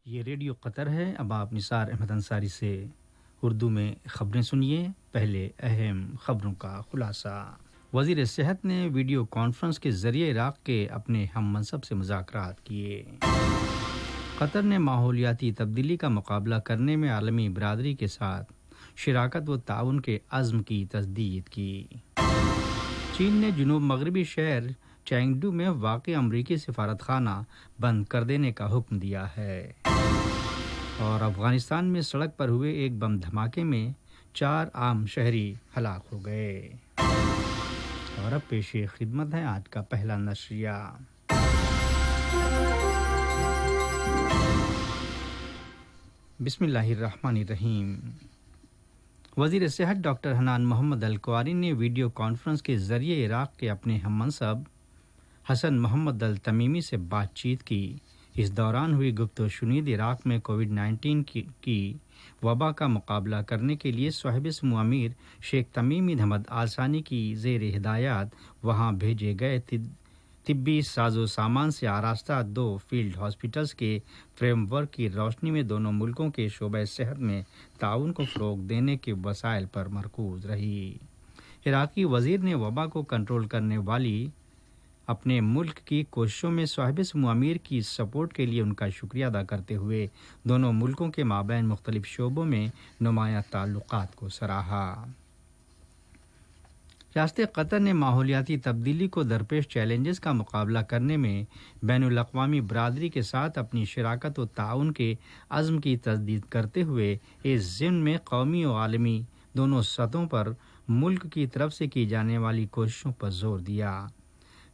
یہ ریڈیو قطر ہے۔ اب آپ نثار احمد انصاری سے اردو میں خبریں سنیے۔ پہلے اہم خبروں کا خلاصہ۔ وزیر صحت نے ویڈیو کانفرنس کے ذریعے عراق کے اپنے ہم منصب سے مذاکرات کیے۔ قطر نے ماحولیاتی تبدیلی کا مقابلہ کرنے میں عالمی برادری کے ساتھ شراکت و تعاون کے عزم کی تجدید کی۔ چین نے جنوب مغربی شہر چینگڈو میں واقع امریکی سفارت خانہ بند کر دینے کا حکم دیا ہے۔ اور افغانستان میں سڑک پر ہوئے ایک بم دھماکے میں 4 عام شہری ہلاک ہو گئے۔ اور اب پیش خدمت ہے آج کا پہلا نشریہ۔ بسم اللہ الرحمن الرحیم۔ وزیر صحت ڈاکٹر حنان محمد القواری نے ویڈیو کانفرنس کے ذریعے عراق کے اپنے ہم منصب حسن محمد التمیمی سے بات چیت کی۔ اس دوران ہوئی گفت و شنید عراق میں کووڈ-19 کی وبا کا مقابلہ کرنے کے لیے صاحب سمو امیر شیخ تمیم بن حمد آل ثانی کی زیر ہدایت وہاں بھیجے گئے طبی ساز و سامان سے آراستہ 2 فیلڈ ہاسپٹلز کے فریم ورک کی روشنی میں دونوں ملکوں کے شعبہ صحت میں تعاون کو فروغ دینے کے وسائل پر مرکوز رہی۔ عراقی وزیر نے وبا کو کنٹرول کرنے والی اپنے ملک کی کوششوں میں صاحب سمو امیر کی سپورٹ کے لیے ان کا شکریہ ادا کرتے ہوئے دونوں ملکوں کے مابین مختلف شعبوں میں نمایاں تعلقات کو سراہا۔ ریاست قطر نے ماحولیاتی تبدیلی کو درپیش چیلنجز کا مقابلہ کرنے میں بین الاقوامی برادری کے ساتھ اپنی شراکت و تعاون کے عزم کی تجدید کرتے ہوئے اس ضمن میں قومی و عالمی دونوں سطحوں پر ملک کی طرف سے کی جانے والی کوششوں پر زور دیا۔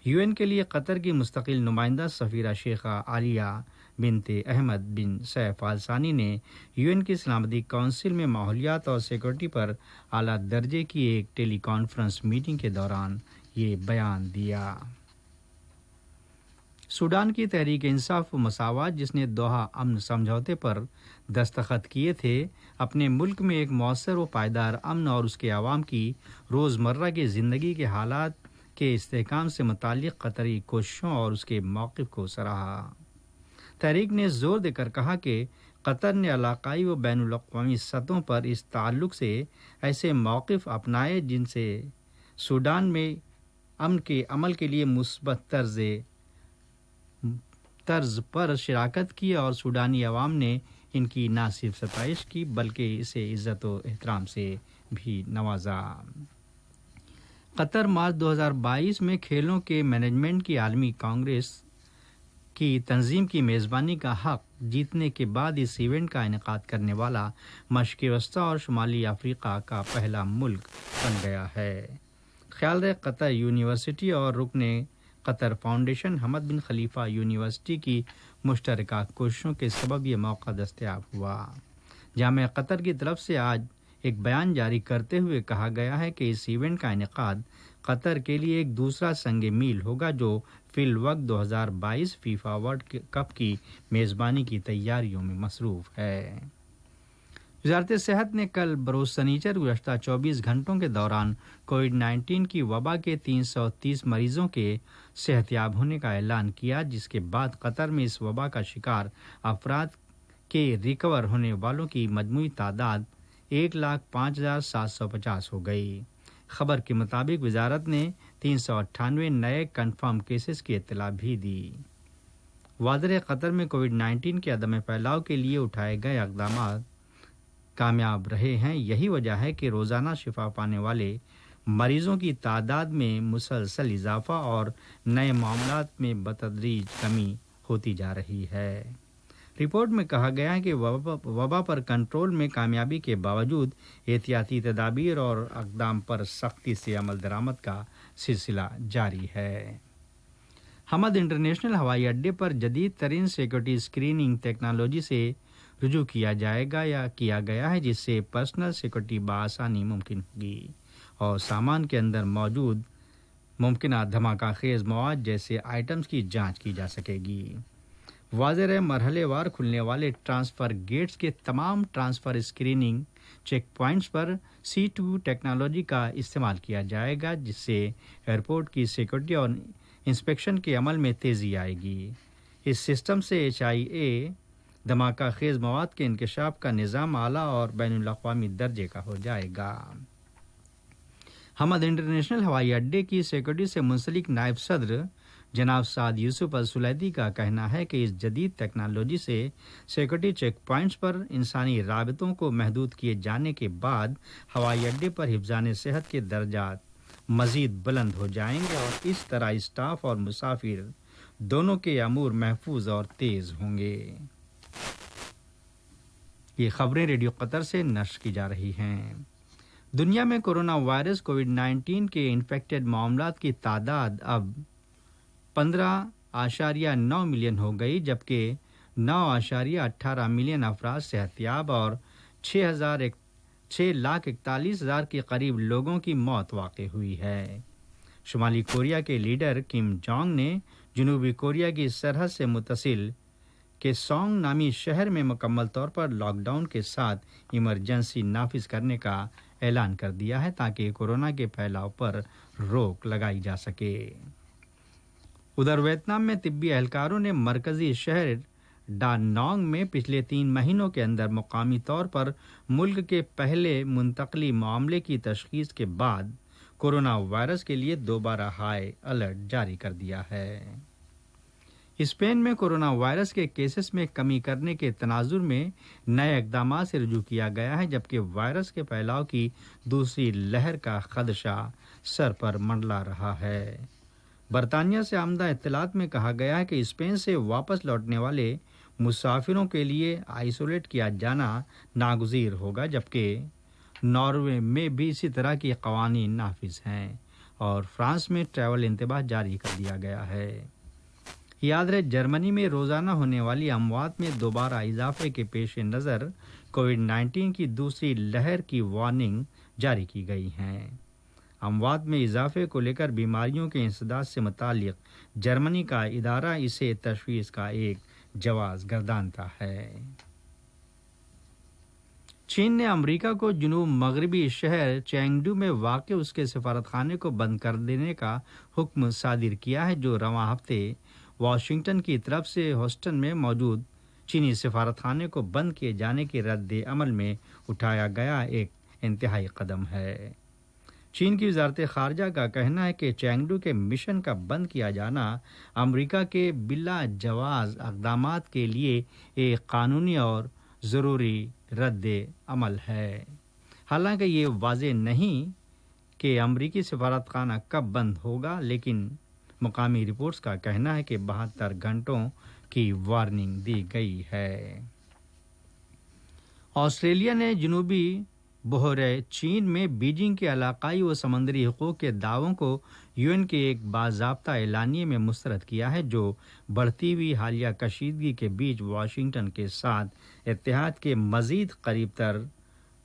UN کے لیے قطر کی مستقل نمائندہ سفیرہ شیخہ عالیہ بنت احمد بن سیف آل ثانی نے UN کی سلامتی کونسل میں ماحولیات اور سیکورٹی پر اعلیٰ درجے کی ایک ٹیلی کانفرنس میٹنگ کے دوران یہ بیان دیا۔ سوڈان کی تحریک انصاف و مساوات، جس نے دوحہ امن سمجھوتے پر دستخط کیے تھے، اپنے ملک میں ایک مؤثر و پائیدار امن اور اس کے عوام کی روزمرہ کی زندگی کے حالات کے استحکام سے متعلق قطری کوششوں اور اس کے موقف کو سراہا۔ تحریک نے زور دے کر کہا کہ قطر نے علاقائی و بین الاقوامی سطحوں پر اس تعلق سے ایسے موقف اپنائے جن سے سوڈان میں امن کے عمل کے لیے مثبت طرز پر شراکت کی اور سوڈانی عوام نے ان کی نہ صرف ستائش کی بلکہ اسے عزت و احترام سے بھی نوازا۔ قطر مارچ 2022 میں کھیلوں کے مینجمنٹ کی عالمی کانگریس کی تنظیم کی میزبانی کا حق جیتنے کے بعد اس ایونٹ کا انعقاد کرنے والا مشرق وسطی اور شمالی افریقہ کا پہلا ملک بن گیا ہے۔ خیال رہے قطر یونیورسٹی اور رکن قطر فاؤنڈیشن حمد بن خلیفہ یونیورسٹی کی مشترکہ کوششوں کے سبب یہ موقع دستیاب ہوا۔ جامعہ قطر کی طرف سے آج ایک بیان جاری کرتے ہوئے کہا گیا ہے کہ اس ایونٹ کا انعقاد قطر کے لیے ایک دوسرا سنگ میل ہوگا جو فی الوقت 2022 فیفا ورلڈ کپ کی میزبانی کی تیاریوں میں مصروف ہے۔ وزارت صحت نے کل بروز سنیچر گزشتہ 24 گھنٹوں کے دوران کووڈ-19 کی وبا کے 330 مریضوں کے صحت یاب ہونے کا اعلان کیا، جس کے بعد قطر میں اس وبا کا شکار افراد کے ریکور ہونے والوں کی مجموعی تعداد 1,05,750 ہو گئی۔ خبر کے مطابق وزارت نے 398 نئے کنفرم کیسز کی اطلاع بھی دی۔ واضح قطر میں کووڈ-19 کے عدم پھیلاؤ کے لیے اٹھائے گئے اقدامات کامیاب رہے ہیں۔ یہی وجہ ہے کہ روزانہ شفا پانے والے مریضوں کی تعداد میں مسلسل اضافہ اور نئے معاملات میں بتدریج کمی ہوتی جا رہی ہے۔ رپورٹ میں کہا گیا ہے کہ وبا پر کنٹرول میں کامیابی کے باوجود احتیاطی تدابیر اور اقدام پر سختی سے عمل درآمد کا سلسلہ جاری ہے۔ حمد انٹرنیشنل ہوائی اڈے پر جدید ترین سیکورٹی اسکریننگ ٹیکنالوجی سے رجوع کیا گیا ہے، جس سے پرسنل سیکورٹی بآسانی ممکن ہوگی اور سامان کے اندر موجود ممکنہ دھماکہ خیز مواد جیسے آئٹمز کی جانچ کی جا سکے گی۔ واضح ہے مرحلے وار کھلنے والے ٹرانسفر گیٹس کے تمام ٹرانسفر اسکریننگ چیک پوائنٹس پر C2 ٹیکنالوجی کا استعمال کیا جائے گا، جس سے ایئرپورٹ کی سیکورٹی اور انسپیکشن کے عمل میں تیزی آئے گی۔ اس سسٹم سے HIA دھماکہ خیز مواد کے انکشاف کا نظام اعلیٰ اور بین الاقوامی درجے کا ہو جائے گا۔ حمد انٹرنیشنل ہوائی اڈے کی سیکورٹی سے منسلک نائب صدر جناب سعد یوسف السلیدی کا کہنا ہے کہ اس جدید ٹیکنالوجی سے سیکورٹی چیک پوائنٹس پر انسانی رابطوں کو محدود کیے جانے کے بعد ہوائی اڈے پر حفظان صحت کے درجات مزید بلند ہو جائیں گے اور اس طرح اسٹاف اور مسافر دونوں کے امور محفوظ اور تیز ہوں گے۔ یہ خبریں ریڈیو قطر سے نشر کی جا رہی ہیں۔ دنیا میں کورونا وائرس کووڈ-19 کے انفیکٹڈ معاملات کی تعداد اب 15.9 ملین ہو گئی، جبکہ 9.18 ملین افراد صحت یاب اور 6,41,000 کے قریب لوگوں کی موت واقع ہوئی ہے۔ شمالی کوریا کے لیڈر کم جونگ نے جنوبی کوریا کی سرحد سے متصل کیسونگ نامی شہر میں مکمل طور پر لاک ڈاؤن کے ساتھ ایمرجنسی نافذ کرنے کا اعلان کر دیا ہے تاکہ کورونا کے پھیلاؤ پر روک لگائی جا سکے۔ ادھر ویتنام میں طبی اہلکاروں نے مرکزی شہر ڈا نانگ میں پچھلے 3 مہینوں کے اندر مقامی طور پر ملک کے پہلے منتقلی معاملے کی تشخیص کے بعد کورونا وائرس کے لیے دوبارہ ہائی الرٹ جاری کر دیا ہے۔ اسپین میں کورونا وائرس کے کیسز میں کمی کرنے کے تناظر میں نئے اقدامات سے رجوع کیا گیا ہے، جبکہ وائرس کے پھیلاؤ کی دوسری لہر کا خدشہ سر پر منڈلا رہا ہے۔ برطانیہ سے آمدہ اطلاعات میں کہا گیا ہے کہ اسپین سے واپس لوٹنے والے مسافروں کے لیے آئسولیٹ کیا جانا ناگزیر ہوگا، جبکہ ناروے میں بھی اسی طرح کے قوانین نافذ ہیں اور فرانس میں ٹریول انتباہ جاری کر دیا گیا ہے۔ یاد رہے، جرمنی میں روزانہ ہونے والی اموات میں دوبارہ اضافے کے پیش نظر کووڈ-19 کی دوسری لہر کی وارننگ جاری کی گئی ہے۔ اموات میں اضافے کو لے کر بیماریوں کے انسداد سے متعلق جرمنی کا ادارہ اسے تشویش کا ایک جواز گردانتا ہے۔ چین نے امریکہ کو جنوب مغربی شہر چینگڈو میں واقع اس کے سفارتخانے کو بند کر دینے کا حکم صادر کیا ہے، جو رواں ہفتے واشنگٹن کی طرف سے ہیوسٹن میں موجود چینی سفارتخانے کو بند کیے جانے کے رد عمل میں اٹھایا گیا ایک انتہائی قدم ہے۔ چین کی وزارت خارجہ کا کہنا ہے کہ چینگڈو کے مشن کا بند کیا جانا امریکہ کے بلا جواز اقدامات کے لیے ایک قانونی اور ضروری رد عمل ہے۔ حالانکہ یہ واضح نہیں کہ امریکی سفارتخانہ کب بند ہوگا، لیکن مقامی رپورٹس کا کہنا ہے کہ 72 گھنٹوں کی وارننگ دی گئی ہے۔ آسٹریلیا نے جنوبی بحیرہ چین میں بیجنگ کے علاقائی و سمندری حقوق کے دعووں کو UN کے ایک باضابطہ اعلانیے میں مسترد کیا ہے، جو بڑھتی ہوئی حالیہ کشیدگی کے بیچ واشنگٹن کے ساتھ اتحاد کے مزید قریب تر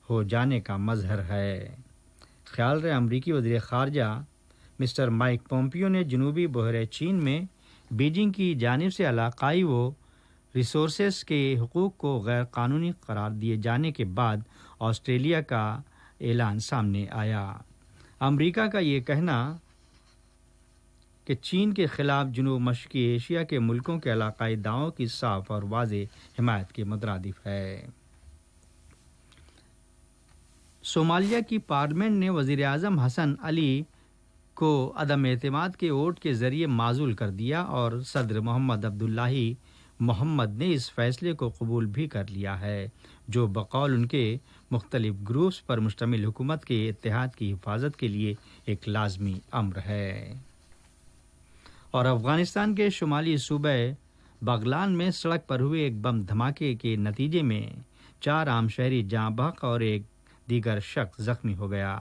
ہو جانے کا مظہر ہے۔ خیال رہے، امریکی وزیر خارجہ مسٹر مائک پومپیو نے جنوبی بحیرہ چین میں بیجنگ کی جانب سے علاقائی و ریسورسز کے حقوق کو غیر قانونی قرار دیے جانے کے بعد آسٹریلیا کا اعلان سامنے آیا۔ امریکہ کا یہ کہنا کہ چین کے خلاف جنوب مشرقی ایشیا کے ملکوں کے علاقائی دعووں کی صاف اور واضح حمایت کے مترادف ہے۔ صومالیہ کی پارلیمنٹ نے وزیر اعظم حسن علی کو عدم اعتماد کے ووٹ کے ذریعے معزول کر دیا اور صدر محمد عبداللہ محمد نے اس فیصلے کو قبول بھی کر لیا ہے، جو بقول ان کے مختلف گروپس پر مشتمل حکومت کے اتحاد کی حفاظت کے لیے ایک لازمی امر ہے۔ اور افغانستان کے شمالی صوبہ بغلان میں سڑک پر ہوئے ایک بم دھماکے کے نتیجے میں 4 عام شہری جاں بحق اور ایک دیگر شخص زخمی ہو گیا۔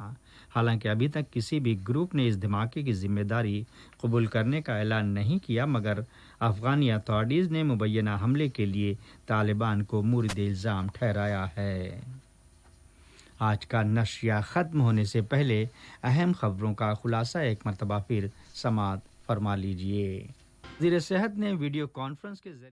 حالانکہ ابھی تک کسی بھی گروپ نے اس دھماکے کی ذمہ داری قبول کرنے کا اعلان نہیں کیا، مگر افغانی اتھارٹیز نے مبینہ حملے کے لیے طالبان کو مورد الزام ٹھہرایا ہے۔ آج کا نشریہ ختم ہونے سے پہلے اہم خبروں کا خلاصہ ایک مرتبہ پھر سماعت فرما لیجیے۔ وزیر صحت نے ویڈیو کانفرنس کے ذریعے